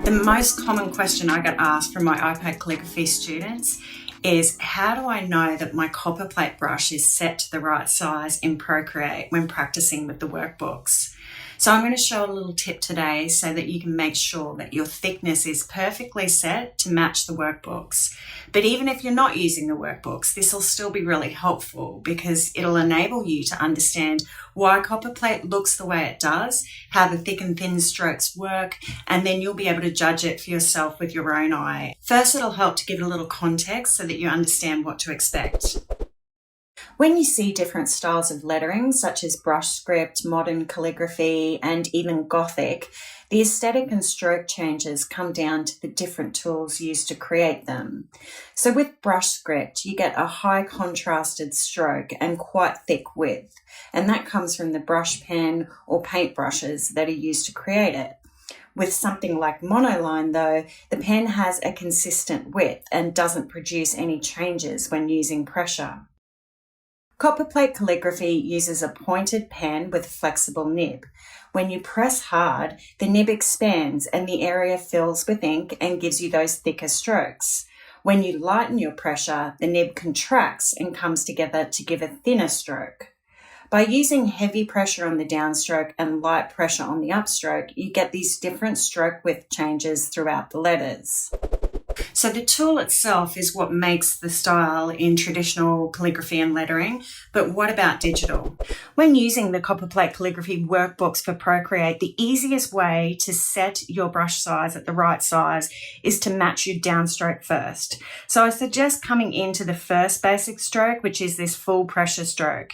The most common question I get asked from my iPad calligraphy students is, how do I know that my Copperplate brush is set to the right size in Procreate when practicing with the workbooks? So I'm going to show a little tip today so that you can make sure that your thickness is perfectly set to match the workbooks. But even if you're not using the workbooks, this will still be really helpful because it'll enable you to understand why Copperplate looks the way it does, how the thick and thin strokes work, and then you'll be able to judge it for yourself with your own eye. First, it'll help to give it a little context so that you understand what to expect. When you see different styles of lettering, such as brush script, modern calligraphy, and even Gothic, the aesthetic and stroke changes come down to the different tools used to create them. So with brush script, you get a high contrasted stroke and quite thick width, and that comes from the brush pen or paint brushes that are used to create it. With something like monoline though, the pen has a consistent width and doesn't produce any changes when using pressure. Copperplate Calligraphy uses a pointed pen with a flexible nib. When you press hard, the nib expands and the area fills with ink and gives you those thicker strokes. When you lighten your pressure, the nib contracts and comes together to give a thinner stroke. By using heavy pressure on the downstroke and light pressure on the upstroke, you get these different stroke width changes throughout the letters. So the tool itself is what makes the style in traditional calligraphy and lettering, but what about digital? When using the Copperplate Calligraphy workbooks for Procreate, the easiest way to set your brush size at the right size is to match your downstroke first. So I suggest coming into the first basic stroke, which is this full pressure stroke.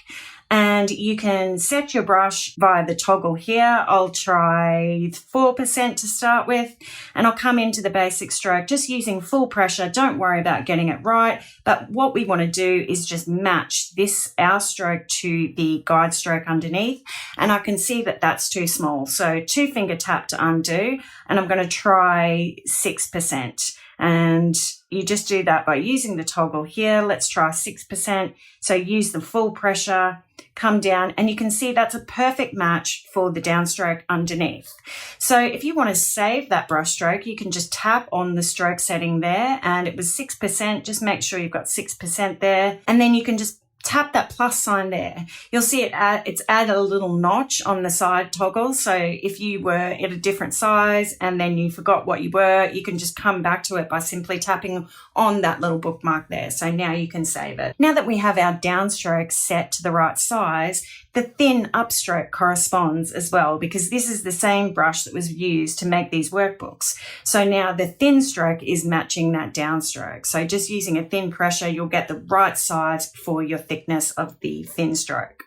And you can set your brush via the toggle here. I'll try 4% to start with, and I'll come into the basic stroke just using full pressure. Don't worry about getting it right. But what we want to do is just match our stroke to the guide stroke underneath. And I can see that that's too small. So 2-finger tap to undo, and I'm going to try 6%. And you just do that by using the toggle here. Let's try 6%. So use the full pressure, come down, and you can see that's a perfect match for the downstroke underneath. So if you want to save that brush stroke, you can just tap on the stroke setting there, and it was 6%. Just make sure you've got 6% there, and then you can just tap that plus sign there. You'll see it's added a little notch on the side toggle. So if you were at a different size and then you forgot what you were, you can just come back to it by simply tapping on that little bookmark there. So now you can save it. Now that we have our downstroke set to the right size, the thin upstroke corresponds as well, because this is the same brush that was used to make these workbooks. So now the thin stroke is matching that downstroke. So just using a thin pressure, you'll get the right size for your thickness of the thin stroke.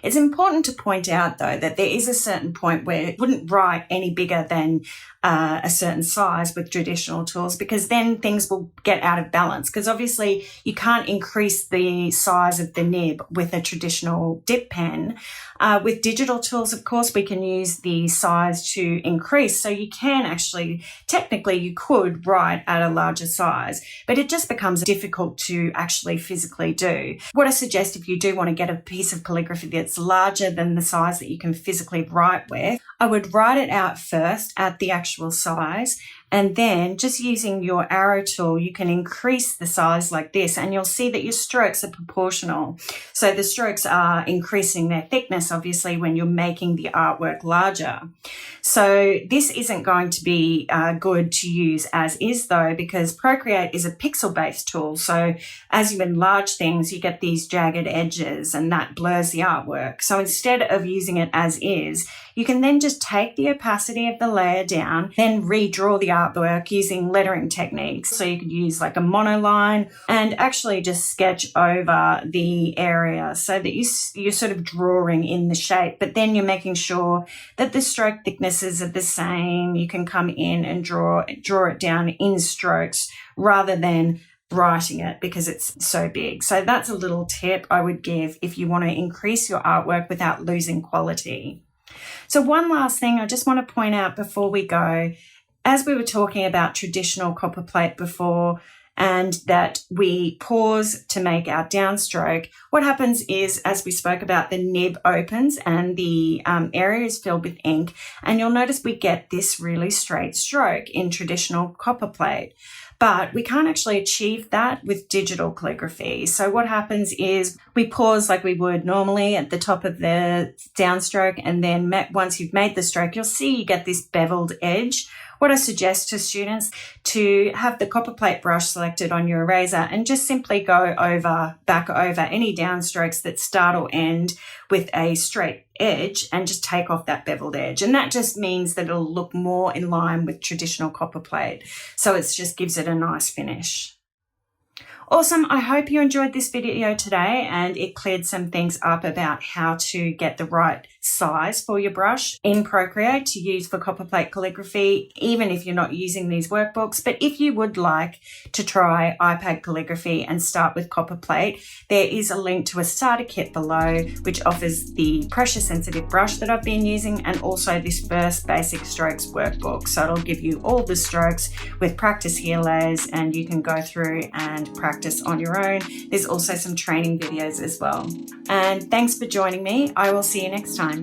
It's important to point out, though, that there is a certain point where it wouldn't write any bigger than a certain size with traditional tools, because then things will get out of balance, because obviously you can't increase the size of the nib with a traditional dip pen. With digital tools, of course, we can use the size to increase. So you can actually, technically, you could write at a larger size, but it just becomes difficult to actually physically do. What I suggest, if you do want to get a piece of calligraphy that's larger than the size that you can physically write with, I would write it out first at the actual size, and then just using your arrow tool, you can increase the size like this, and you'll see that your strokes are proportional. So the strokes are increasing their thickness, obviously, when you're making the artwork larger. So this isn't going to be good to use as is, though, because Procreate is a pixel-based tool. So as you enlarge things, you get these jagged edges, and that blurs the artwork. So instead of using it as is, you can then just take the opacity of the layer down, then redraw the artwork using lettering techniques. So you could use like a monoline and actually just sketch over the area so that you're sort of drawing in the shape, but then you're making sure that the stroke thicknesses are the same. You can come in and draw it down in strokes rather than writing it because it's so big. So that's a little tip I would give if you want to increase your artwork without losing quality. So one last thing I just want to point out before we go, as we were talking about traditional copperplate before, and that we pause to make our downstroke, what happens is, as we spoke about, the nib opens and the area is filled with ink, and you'll notice we get this really straight stroke in traditional copperplate. But we can't actually achieve that with digital calligraphy. So what happens is we pause like we would normally at the top of the downstroke, and then once you've made the stroke, you'll see you get this beveled edge. What I suggest to students to have the copperplate brush selected on your eraser and just simply go back over any downstrokes that start or end with a straight edge and just take off that beveled edge. And that just means that it'll look more in line with traditional copperplate. So it just gives it a nice finish. Awesome. I hope you enjoyed this video today and it cleared some things up about how to get the right size for your brush in Procreate to use for copperplate calligraphy, even if you're not using these workbooks. But if you would like to try iPad calligraphy and start with copperplate, there is a link to a starter kit below, which offers the pressure sensitive brush that I've been using and also this first basic strokes workbook. So it'll give you all the strokes with practice here layers, and you can go through and practice on your own. There's also some training videos as well. And thanks for joining me. I will see you next time.